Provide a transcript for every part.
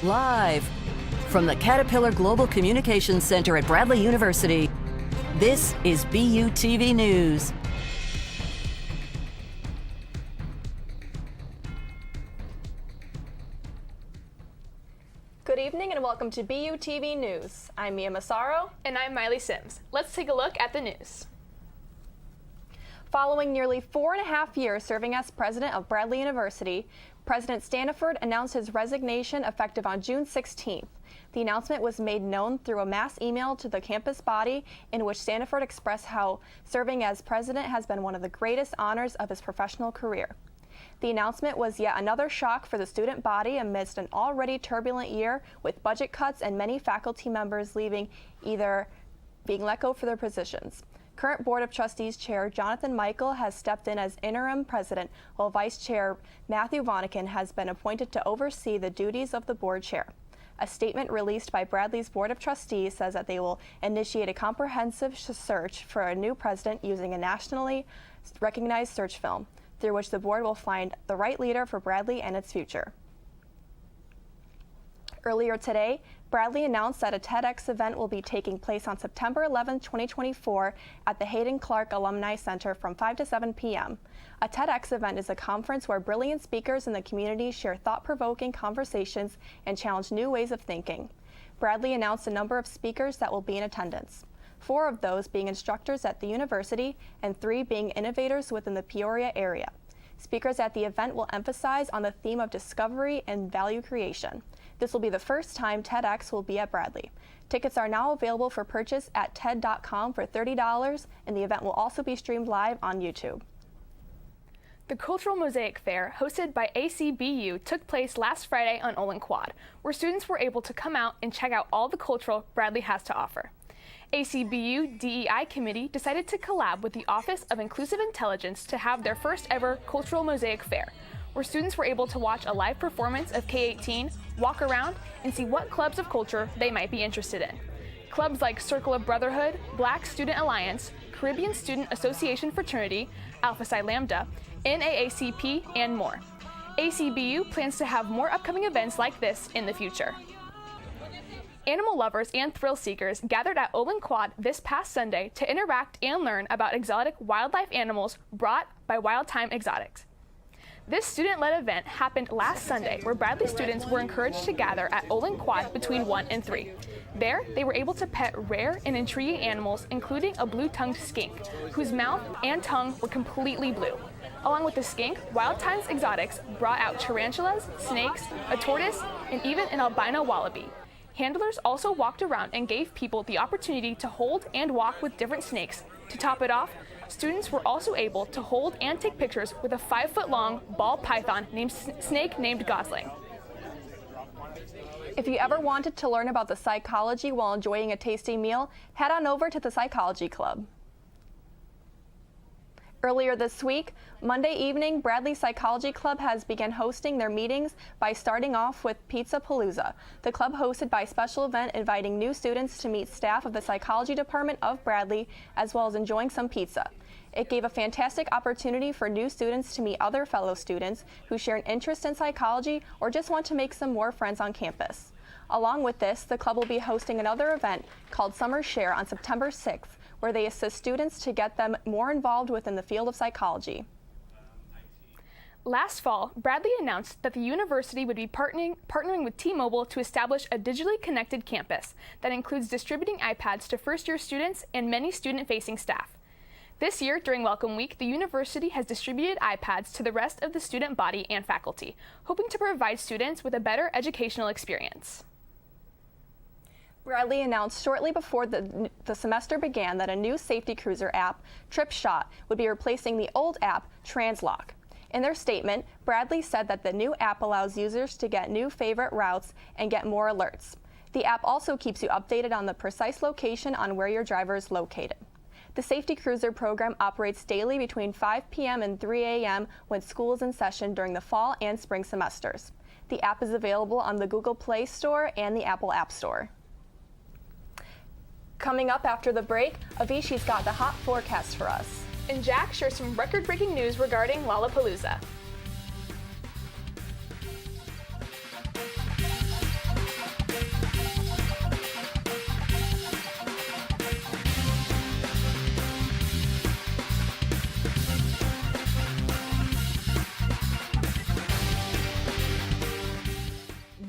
Live from the Caterpillar Global Communications Center at Bradley University, this is BUTV News. Good evening and welcome to BUTV News. I'm Mia Massaro. And I'm Miley Sims. Let's take a look at the news. Following nearly 4.5 years serving as president of Bradley University, President Staniford announced his resignation effective on June 16th. The announcement was made known through a mass email to the campus body in which Staniford expressed how serving as president has been one of the greatest honors of his professional career. The announcement was yet another shock for the student body amidst an already turbulent year with budget cuts and many faculty members leaving, either being let go for their positions. Current Board of Trustees Chair Jonathan Michael has stepped in as interim president, while Vice Chair Matthew Vonneken has been appointed to oversee the duties of the board chair. A statement released by Bradley's Board of Trustees says that they will initiate a comprehensive search for a new president using a nationally recognized search film, through which the board will find the right leader for Bradley and its future. Earlier today, Bradley announced that a TEDx event will be taking place on September 11, 2024 at the Hayden Clark Alumni Center from 5 to 7 p.m. A TEDx event is a conference where brilliant speakers in the community share thought-provoking conversations and challenge new ways of thinking. Bradley announced a number of speakers that will be in attendance, 4 of those being instructors at the university and 3 being innovators within the Peoria area. Speakers at the event will emphasize on the theme of discovery and value creation. This will be the first time TEDx will be at Bradley. Tickets are now available for purchase at TED.com for $30, and the event will also be streamed live on YouTube. The Cultural Mosaic Fair, hosted by ACBU, took place last Friday on Olin Quad, where students were able to come out and check out all the cultural Bradley has to offer. ACBU DEI Committee decided to collab with the Office of Inclusive Intelligence to have their first ever Cultural Mosaic Fair, where students were able to watch a live performance of K-18, walk around, and see what clubs of culture they might be interested in. Clubs like Circle of Brotherhood, Black Student Alliance, Caribbean Student Association Fraternity, Alpha Psi Lambda, NAACP, and more. ACBU plans to have more upcoming events like this in the future. Animal lovers and thrill seekers gathered at Olin Quad this past Sunday to interact and learn about exotic wildlife animals brought by Wild Time Exotics. This student-led event happened last Sunday, where Bradley students were encouraged to gather at Olin Quad between 1 and 3. There, they were able to pet rare and intriguing animals, including a blue-tongued skink, whose mouth and tongue were completely blue. Along with the skink, Wild Times Exotics brought out tarantulas, snakes, a tortoise, and even an albino wallaby. Handlers also walked around and gave people the opportunity to hold and walk with different snakes. To top it off, students were also able to hold and take pictures with a 5-foot-long ball python snake named Gosling. If you ever wanted to learn about the psychology while enjoying a tasty meal, head on over to the Psychology Club. Earlier this week, Monday evening, Bradley Psychology Club has begun hosting their meetings by starting off with Pizza Palooza. The club hosted by special event inviting new students to meet staff of the psychology department of Bradley, as well as enjoying some pizza. It gave a fantastic opportunity for new students to meet other fellow students who share an interest in psychology or just want to make some more friends on campus. Along with this, the club will be hosting another event called Summer Share on September 6th, where they assist students to get them more involved within the field of psychology. Last fall, Bradley announced that the university would be partnering with T-Mobile to establish a digitally connected campus that includes distributing iPads to first-year students and many student-facing staff. This year, during Welcome Week, the university has distributed iPads to the rest of the student body and faculty, hoping to provide students with a better educational experience. Bradley announced shortly before the semester began that a new safety cruiser app, TripShot, would be replacing the old app, Translock. In their statement, Bradley said that the new app allows users to get new favorite routes and get more alerts. The app also keeps you updated on the precise location on where your driver is located. The Safety Cruiser program operates daily between 5 p.m. and 3 a.m. when school is in session during the fall and spring semesters. The app is available on the Google Play Store and the Apple App Store. Coming up after the break, Avishi's got the hot forecast for us. And Jack shares some record-breaking news regarding Lollapalooza.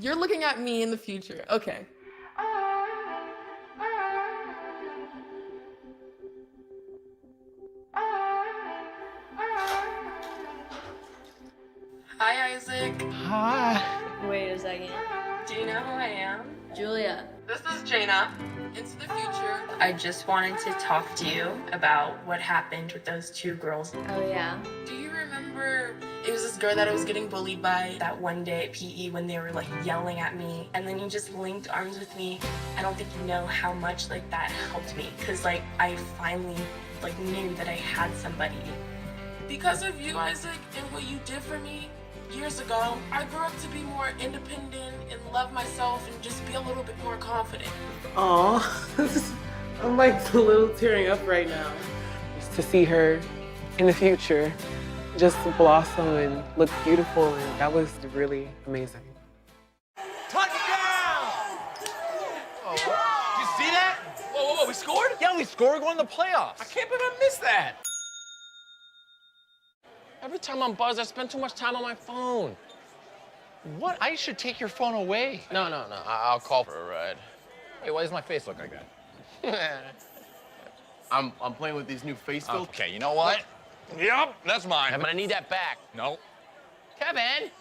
You're looking at me in the future. Okay. Hi, Isaac. Hi. Wait a second. Do you know who I am? Julia. This is Jaina. Into the future. I just wanted to talk to you about what happened with those two girls. Oh, yeah? Do you remember it was this girl that I was getting bullied by that one day at PE when they were like yelling at me, and then you just linked arms with me? I don't think you know how much like that helped me, because like I finally like knew that I had somebody. Because of you, Isaac, and what you did for me years ago, I grew up to be more independent and love myself and just be a little bit more confident. Aw, I'm like a little tearing up right now. Just to see her in the future just blossom and look beautiful, and that was really amazing. Touchdown! Oh, you see that? Whoa, we scored? Yeah, we scored going to the playoffs. I can't believe I missed that. Every time I'm buzzed, I spend too much time on my phone. What? I should take your phone away. No, I'll call for a ride. Wait, why does my face look like that? I'm playing with these new face filters. Okay, you know what? Yep, that's mine. Kevin, I need that back. No. Kevin!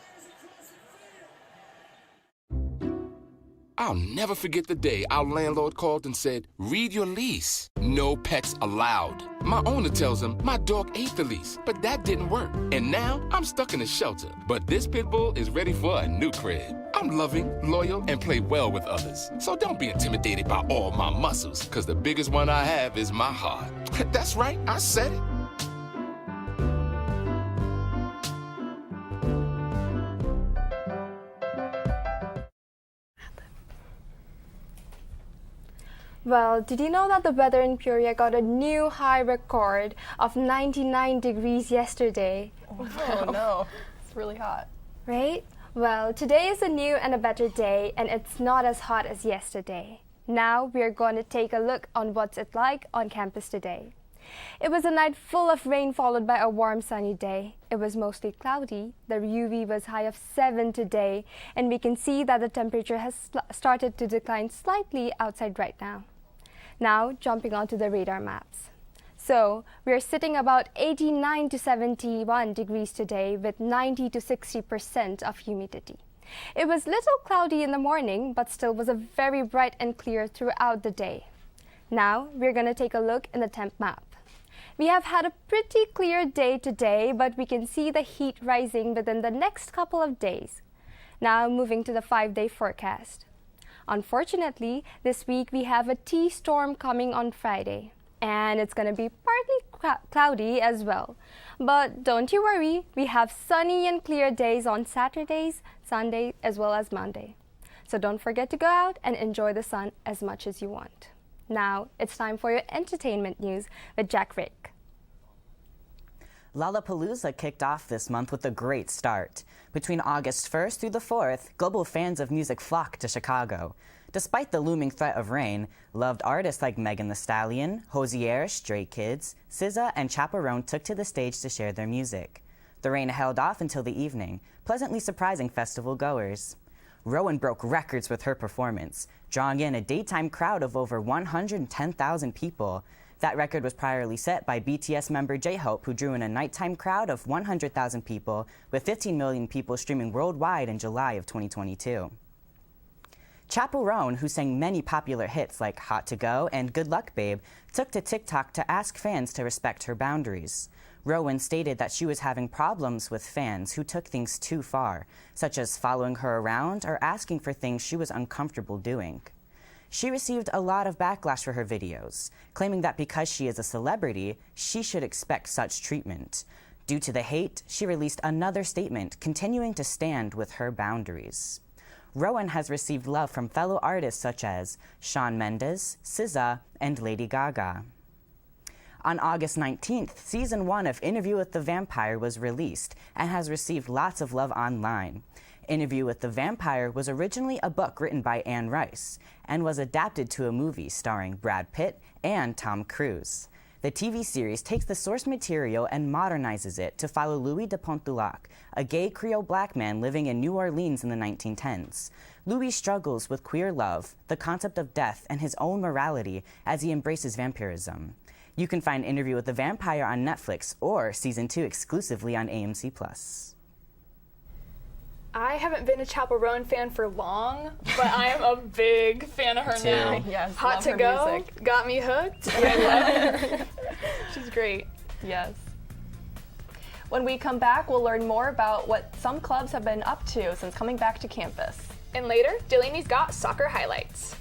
I'll never forget the day our landlord called and said, read your lease. No pets allowed. My owner tells him my dog ate the lease, but that didn't work. And now I'm stuck in a shelter. But this pit bull is ready for a new crib. I'm loving, loyal, and play well with others. So don't be intimidated by all my muscles, because the biggest one I have is my heart. That's right, I said it. Well, did you know that the weather in Peoria got a new high record of 99 degrees yesterday? Oh no, it's really hot. Right? Well, today is a new and a better day, and it's not as hot as yesterday. Now we're going to take a look on what's it like on campus today. It was a night full of rain followed by a warm sunny day. It was mostly cloudy. The UV was high of 7 today, and we can see that the temperature has started to decline slightly outside right now. Now, jumping onto the radar maps. So, we're sitting about 89 to 71 degrees today with 90 to 60% of humidity. It was little cloudy in the morning, but still was a very bright and clear throughout the day. Now, we're going to take a look in the temp map. We have had a pretty clear day today, but we can see the heat rising within the next couple of days. Now, moving to the 5-day forecast. Unfortunately, this week we have a T-storm coming on Friday, and it's going to be partly cloudy as well. But don't you worry, we have sunny and clear days on Saturdays, Sunday, as well as Monday. So don't forget to go out and enjoy the sun as much as you want. Now, it's time for your entertainment news with Jack Rick. Lollapalooza kicked off this month with a great start. Between August 1st through the 4th, global fans of music flocked to Chicago. Despite the looming threat of rain, loved artists like Megan Thee Stallion, Hozier, Stray Kids, SZA, and Chaperone took to the stage to share their music. The rain held off until the evening, pleasantly surprising festival goers. Rowan broke records with her performance, drawing in a daytime crowd of over 110,000 people. That record was priorly set by BTS member J-Hope, who drew in a nighttime crowd of 100,000 people, with 15 million people streaming worldwide in July of 2022. Chaperone, who sang many popular hits like Hot to Go and Good Luck Babe, took to TikTok to ask fans to respect her boundaries. Rowan stated that she was having problems with fans who took things too far, such as following her around or asking for things she was uncomfortable doing. She received a lot of backlash for her videos, claiming that because she is a celebrity, she should expect such treatment. Due to the hate, she released another statement continuing to stand with her boundaries. Rowan has received love from fellow artists such as Shawn Mendes, SZA, and Lady Gaga. On August 19th, Season 1 of Interview with the Vampire was released and has received lots of love online. Interview with the Vampire was originally a book written by Anne Rice and was adapted to a movie starring Brad Pitt and Tom Cruise. The TV series takes the source material and modernizes it to follow Louis de Pontulac, a gay Creole black man living in New Orleans in the 1910s. Louis struggles with queer love, the concept of death, and his own morality as he embraces vampirism. You can find Interview with the Vampire on Netflix or Season 2 exclusively on AMC+. I haven't been a Chappell Roan fan for long, but I am a big fan of her now. Yes, Hot love to her Go, music. got me hooked, and I love her. She's great. Yes. When we come back, we'll learn more about what some clubs have been up to since coming back to campus. And later, Delaney's got soccer highlights.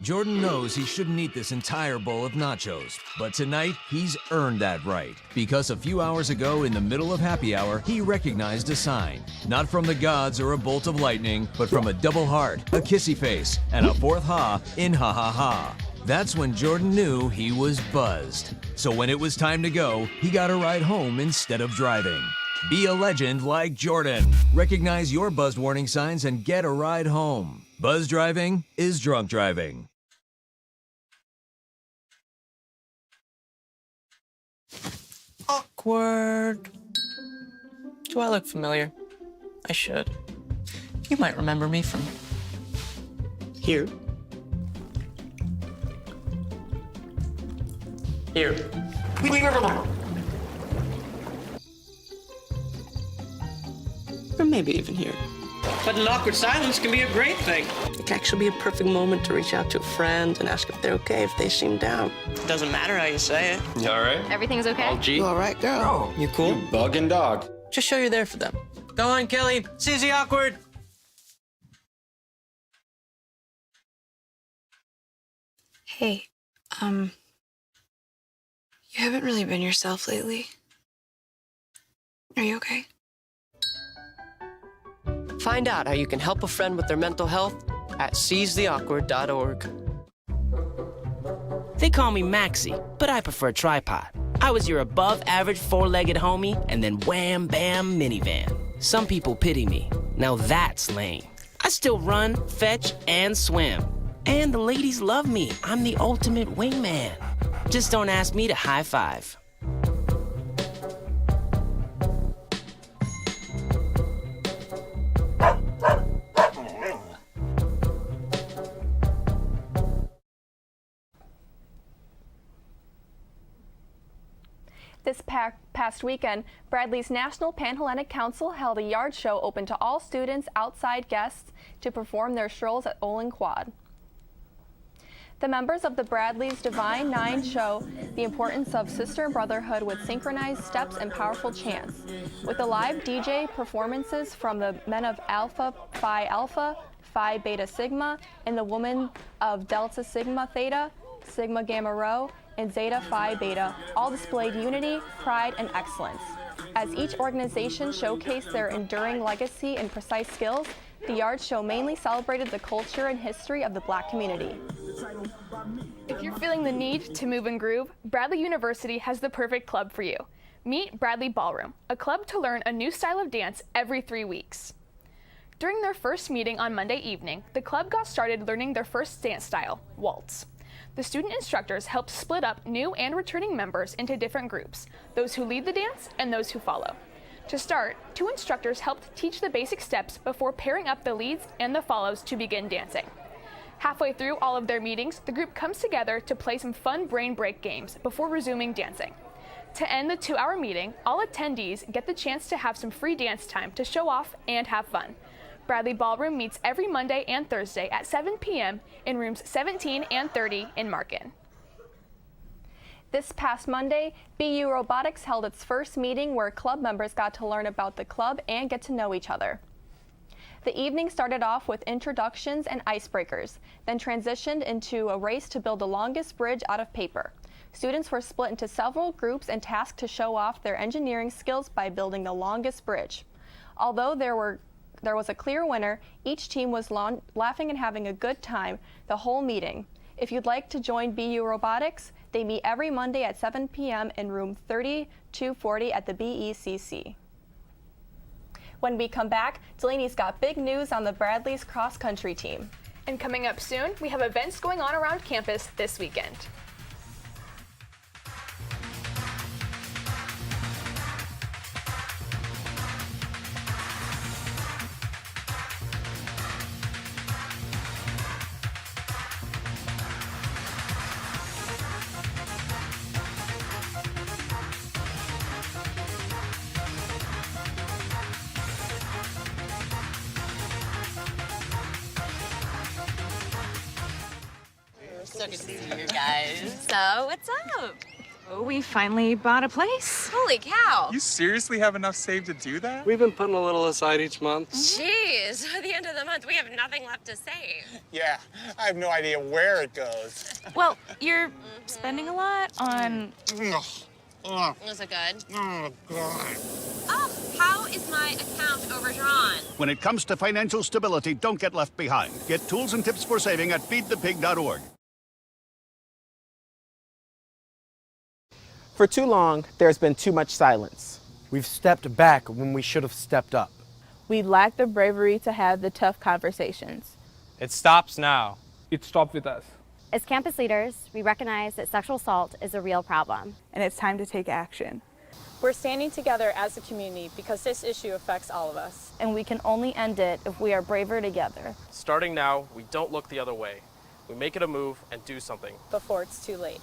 Jordan knows he shouldn't eat this entire bowl of nachos, but tonight he's earned that right. Because a few hours ago, in the middle of happy hour, he recognized a sign. Not from the gods or a bolt of lightning, but from a double heart, a kissy face, and a fourth ha in ha ha ha. That's when Jordan knew he was buzzed. So when it was time to go, he got a ride home instead of driving. Be a legend like Jordan. Recognize your buzzed warning signs and get a ride home. Buzz driving is drunk driving. Awkward. Do I look familiar? I should. You might remember me from here. Here. Or maybe even here. But an awkward silence can be a great thing. It can actually be a perfect moment to reach out to a friend and ask if they're okay if they seem down. Doesn't matter how you say it. You all right? Everything's okay? All G? You all right, girl? Oh, you cool? You bugging dog. Just show you're there for them. Go on, Kelly. Susie, awkward. Hey, you haven't really been yourself lately. Are you okay? Find out how you can help a friend with their mental health at seizetheawkward.org. They call me Maxie, but I prefer tripod. I was your above-average four-legged homie, and then wham, bam, minivan. Some people pity me. Now that's lame. I still run, fetch, and swim. And the ladies love me. I'm the ultimate wingman. Just don't ask me to high five. This past weekend, Bradley's National Panhellenic Council held a yard show open to all students, outside guests, to perform their strolls at Olin Quad. The members of the Bradley's Divine Nine show the importance of sister and brotherhood with synchronized steps and powerful chants. With the live DJ performances from the men of Alpha Phi Beta Sigma, and the women of Delta Sigma Theta, Sigma Gamma Rho, and Zeta Phi Beta all displayed unity, pride, and excellence. As each organization showcased their enduring legacy and precise skills, the yard show mainly celebrated the culture and history of the Black community. If you're feeling the need to move and groove, Bradley University has the perfect club for you. Meet Bradley Ballroom, a club to learn a new style of dance every 3 weeks. During their first meeting on Monday evening, the club got started learning their first dance style, waltz. The student instructors helped split up new and returning members into different groups, those who lead the dance and those who follow. To start, 2 instructors helped teach the basic steps before pairing up the leads and the follows to begin dancing. Halfway through all of their meetings, the group comes together to play some fun brain break games before resuming dancing. To end the 2-hour meeting, all attendees get the chance to have some free dance time to show off and have fun. Bradley Ballroom meets every Monday and Thursday at 7 p.m. in rooms 17 and 30 in Markin. This past Monday, BU Robotics held its first meeting where club members got to learn about the club and get to know each other. The evening started off with introductions and icebreakers, then transitioned into a race to build the longest bridge out of paper. Students were split into several groups and tasked to show off their engineering skills by building the longest bridge. Although there was a clear winner, each team was laughing and having a good time the whole meeting. If you'd like to join BU Robotics, they meet every Monday at 7 p.m. in room 3240 at the BECC. When we come back, Delaney's got big news on the Bradley's cross-country team. And coming up soon, we have events going on around campus this weekend. So good to see you guys. So, what's up? Oh, we finally bought a place. Holy cow. You seriously have enough saved to do that? We've been putting a little aside each month. Jeez, at the end of the month, we have nothing left to save. Yeah, I have no idea where it goes. Well, you're spending a lot on... Was it good? Oh, God. Oh, how is my account overdrawn? When it comes to financial stability, don't get left behind. Get tools and tips for saving at feedthepig.org. For too long, there's been too much silence. We've stepped back when we should have stepped up. We lack the bravery to have the tough conversations. It stops now. It stopped with us. As campus leaders, we recognize that sexual assault is a real problem. And it's time to take action. We're standing together as a community because this issue affects all of us. And we can only end it if we are braver together. Starting now, we don't look the other way. We make it a move and do something. Before it's too late.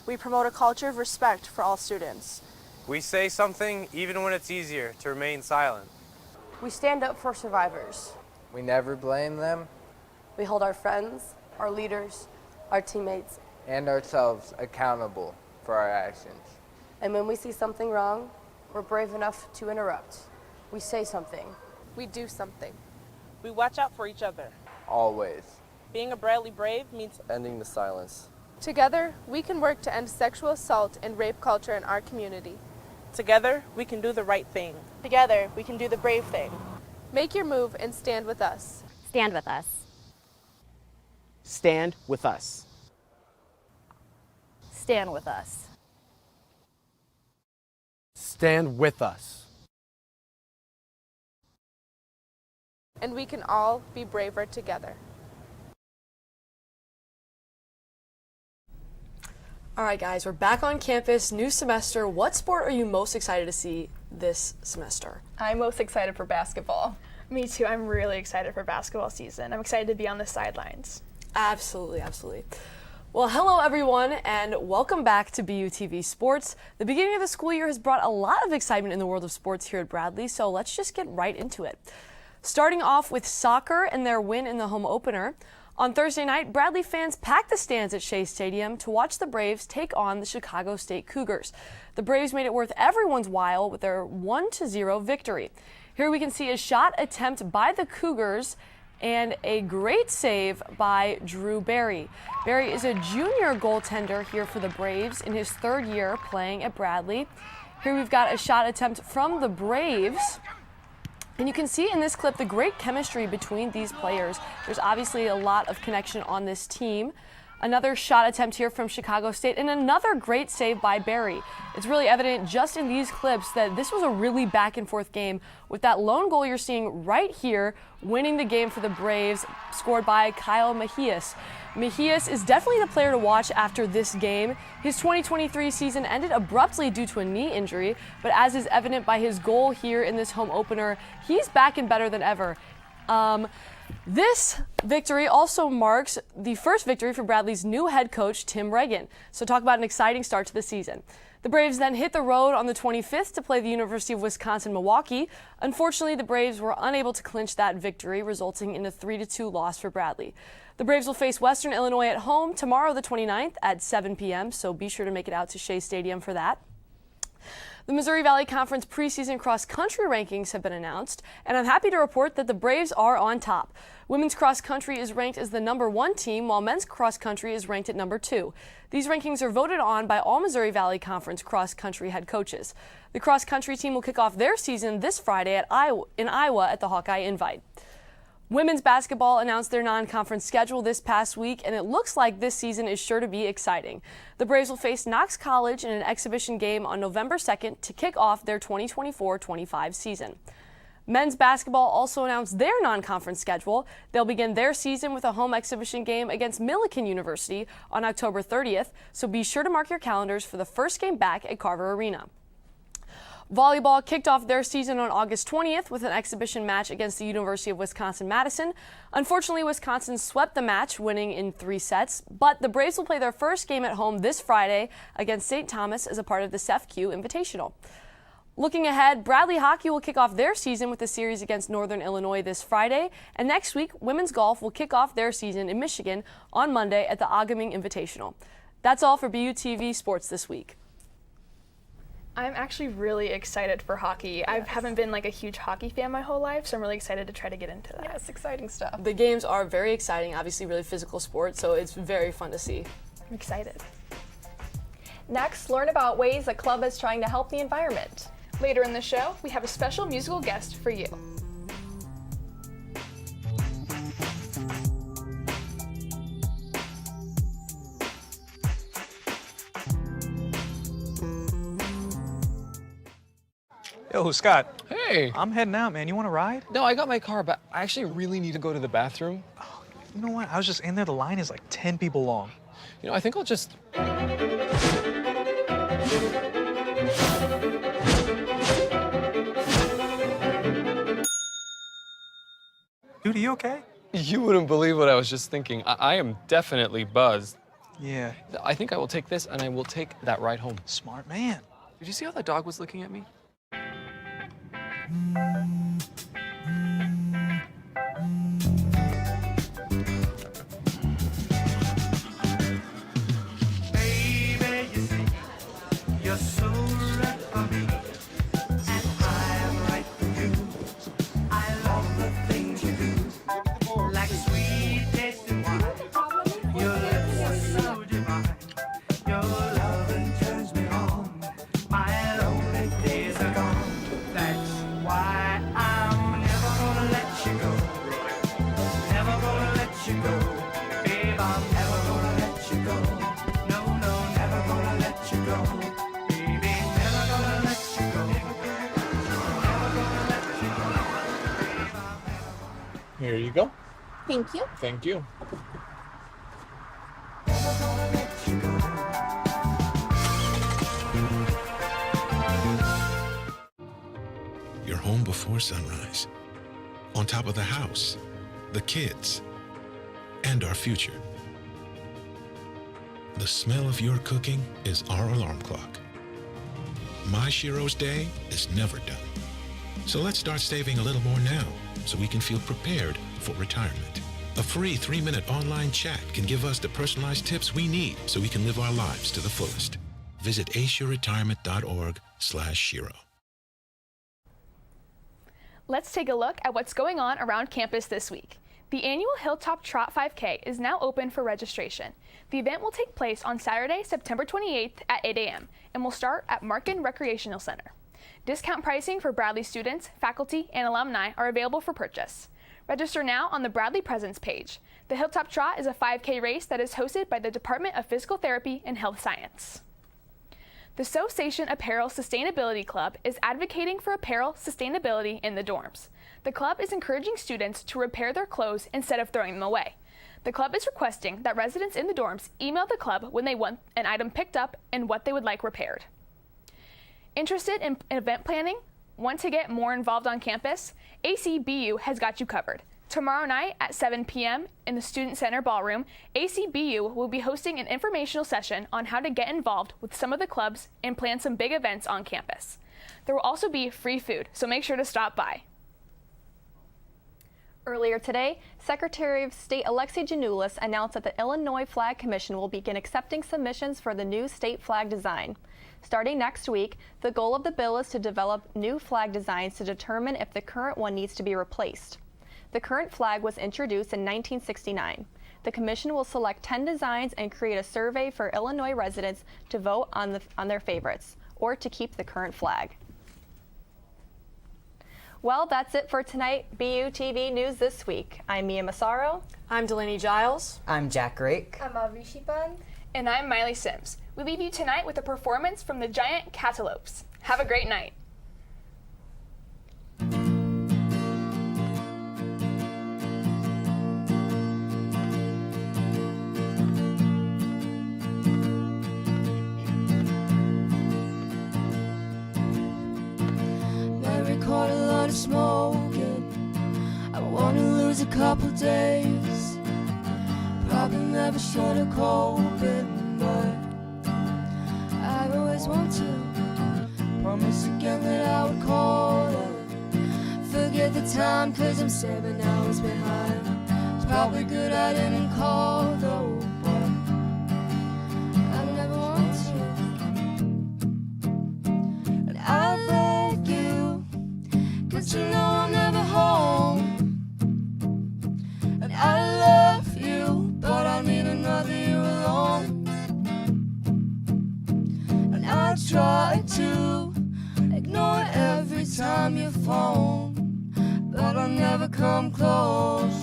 We promote a culture of respect for all students. We say something even when it's easier to remain silent. We stand up for survivors. We never blame them. We hold our friends, our leaders, our teammates, and ourselves accountable for our actions. And when we see something wrong, we're brave enough to interrupt. We say something. We do something. We watch out for each other. Always. Being a Bradley Brave means ending the silence. Together, we can work to end sexual assault and rape culture in our community. Together, we can do the right thing. Together, we can do the brave thing. Make your move and stand with us. Stand with us. Stand with us. Stand with us. Stand with us. And we can all be braver together. All right, guys, we're back on campus, new semester. What sport are you most excited to see this semester? I'm most excited for basketball. Me too. I'm really excited for basketball season. I'm excited to be on the sidelines. Absolutely, absolutely. Well, hello, everyone, and welcome back to BUTV Sports. The beginning of the school year has brought a lot of excitement in the world of sports here at Bradley, so let's just get right into it. Starting off with soccer and their win in the home opener. On Thursday night, Bradley fans packed the stands at Shea Stadium to watch the Braves take on the Chicago State Cougars. The Braves made it worth everyone's while with their 1-0 victory. Here we can see a shot attempt by the Cougars and a great save by Drew Barry. Barry is a junior goaltender here for the Braves in his third year playing at Bradley. Here we've got a shot attempt from the Braves. And you can see in this clip the great chemistry between these players. There's obviously a lot of connection on this team. Another shot attempt here from Chicago State and another great save by Barry. It's really evident just in these clips that this was a really back and forth game with that lone goal you're seeing right here winning the game for the Braves, scored by Kyle Mejias. Mejias is definitely the player to watch after this game. His 2023 season ended abruptly due to a knee injury, but as is evident by his goal here in this home opener, he's back and better than ever. This victory also marks the first victory for Bradley's new head coach, Tim Reagan. So talk about an exciting start to the season. The Braves then hit the road on the 25th to play the University of Wisconsin-Milwaukee. Unfortunately, the Braves were unable to clinch that victory, resulting in a 3-2 loss for Bradley. The Braves will face Western Illinois at home tomorrow, the 29th at 7 p.m., so be sure to make it out to Shea Stadium for that. The Missouri Valley Conference preseason cross-country rankings have been announced, and I'm happy to report that the Braves are on top. Women's cross-country is ranked as the #1 team, while men's cross-country is ranked at #2. These rankings are voted on by all Missouri Valley Conference cross-country head coaches. The cross-country team will kick off their season this Friday in Iowa at the Hawkeye Invite. Women's basketball announced their non-conference schedule this past week, and it looks like this season is sure to be exciting. The Braves will face Knox College in an exhibition game on November 2nd to kick off their 2024-25 season. Men's basketball also announced their non-conference schedule. They'll begin their season with a home exhibition game against Millikan University on October 30th, so be sure to mark your calendars for the first game back at Carver Arena. Volleyball kicked off their season on August 20th with an exhibition match against the University of Wisconsin-Madison. Unfortunately, Wisconsin swept the match, winning in 3 sets, but the Braves will play their first game at home this Friday against St. Thomas as a part of the CEF-Q Invitational. Looking ahead, Bradley Hockey will kick off their season with a series against Northern Illinois this Friday, and next week, women's golf will kick off their season in Michigan on Monday at the Agaming Invitational. That's all for BUTV Sports this week. I'm actually really excited for hockey. Yes. I haven't been like a huge hockey fan my whole life, so I'm really excited to try to get into that. Yes, exciting stuff. The games are very exciting, obviously really physical sport, so it's very fun to see. I'm excited. Next, learn about ways a club is trying to help the environment. Later in the show, we have a special musical guest for you. Yo, Scott. Hey. I'm heading out, man. You want to ride? No, I got my car, but I actually really need to go to the bathroom. Oh, you know what? I was just in there. The line is like 10 people long. You know, I think I'll just... Dude, are you okay? You wouldn't believe what I was just thinking. I am definitely buzzed. Yeah. I think I will take this, and I will take that ride home. Smart man. Did you see how that dog was looking at me? Baby, you see, you're so right for me, and I am right for you. I love the things you do, like sweet tasting wine. Your lips are so divine. Your loving turns me on. My lonely days are gone. That's why I'm never gonna let you go. Never gonna let you go. Babe, I'm never gonna let you go. No, no, never gonna let you go. Baby, never gonna let you go. Never gonna let you go. Here you go. Thank you. Thank you. You're home before sunrise. On top of the house, the kids, and our future. The smell of your cooking is our alarm clock. My Shiro's day is never done. So let's start saving a little more now so we can feel prepared for retirement. A free 3-minute online chat can give us the personalized tips we need so we can live our lives to the fullest. Visit aceyourretirement.org/Shiro. Let's take a look at what's going on around campus this week. The annual Hilltop Trot 5K is now open for registration. The event will take place on Saturday, September 28th at 8 a.m. and will start at Markin Recreational Center. Discount pricing for Bradley students, faculty, and alumni are available for purchase. Register now on the Bradley Presence page. The Hilltop Trot is a 5K race that is hosted by the Department of Physical Therapy and Health Science. The So Station Apparel Sustainability Club is advocating for apparel sustainability in the dorms. The club is encouraging students to repair their clothes instead of throwing them away. The club is requesting that residents in the dorms email the club when they want an item picked up and what they would like repaired. Interested in event planning? Want to get more involved on campus? ACBU has got you covered. Tomorrow night at 7 p.m. in the Student Center Ballroom, ACBU will be hosting an informational session on how to get involved with some of the clubs and plan some big events on campus. There will also be free food, so make sure to stop by. Earlier today, Secretary of State Alexei Janoulis announced that the Illinois Flag Commission will begin accepting submissions for the new state flag design. Starting next week, the goal of the bill is to develop new flag designs to determine if the current one needs to be replaced. The current flag was introduced in 1969. The commission will select 10 designs and create a survey for Illinois residents to vote on their favorites, or to keep the current flag. Well, that's it for tonight. BUTV News This Week. I'm Mia Massaro. I'm Delaney Giles. I'm Jack Rake. I'm Avrishi Pan. And I'm Miley Sims. We leave you tonight with a performance from the Giant Cantaloupes. Have a great night. Caught a lot of smoking. I wanna lose a couple days. Probably never should have coping, but I always want to. Promise again that I would call her. Forget the time, cause I'm 7 hours behind. It's probably good I didn't call though, but I never want to. And I beg you, cause you know I'm never home. And I love you, but I need another year alone. And I try to ignore every time you phone, but I'll never come close.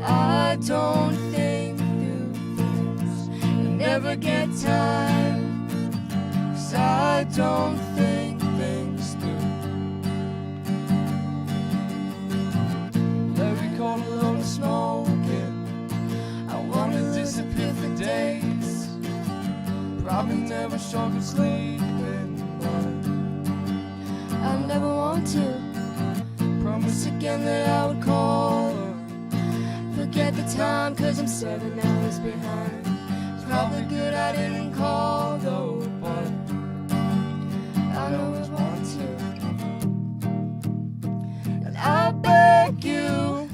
I don't think through things, I never get time, 'cause I don't think things through. Every corner alone is smoking. I wanna disappear for days. Probably never shock of sleeping, but I never want to. Promise again that I would call her. Forget the time, cause I'm 7 hours behind. It's probably good I didn't call though, but I always want to. And I beg you,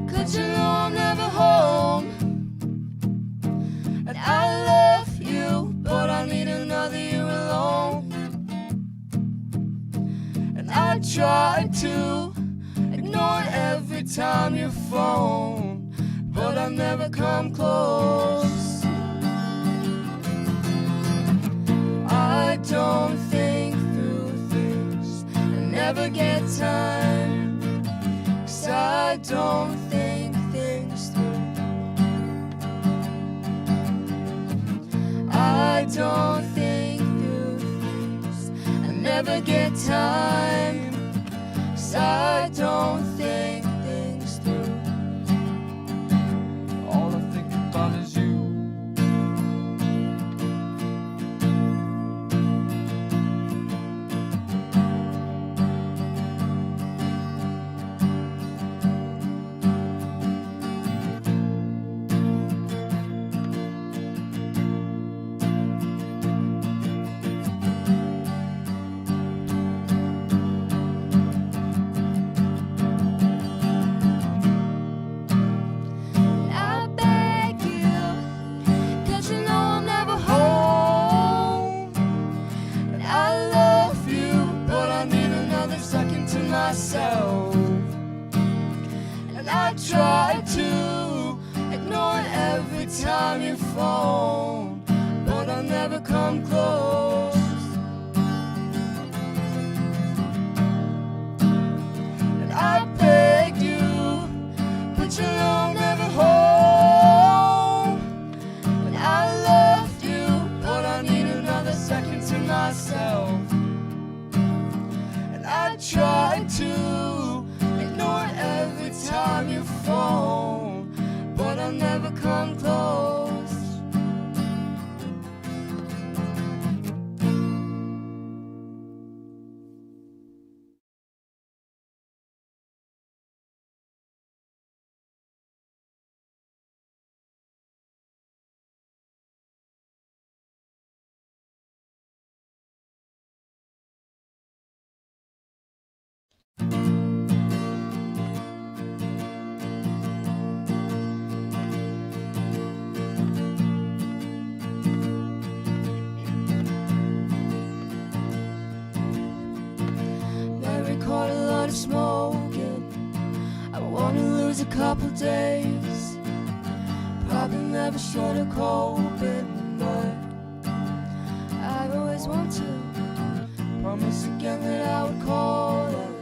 cause you know I'm never home. And I love you, but I need another year alone. And I try to ignore every time you phone, but I never come close. I don't think through things, I never get time, 'cause I don't think things through. I don't think through things, I never get time, 'cause I don't think things through. All I think about is you. I beg you, 'cause you know I'm never home. And I love you, but I need another second to myself. And I try to ignore it every time you phone, but I never come close. And I beg you, but you know I'm never home. And I love you, but I need another second to myself. And I try to ignore it every time you phone, but I never come close. Mary caught a lot of smoking. I wanna lose a couple days. Probably never should have coping, but I always want to. Promise again that I would call her.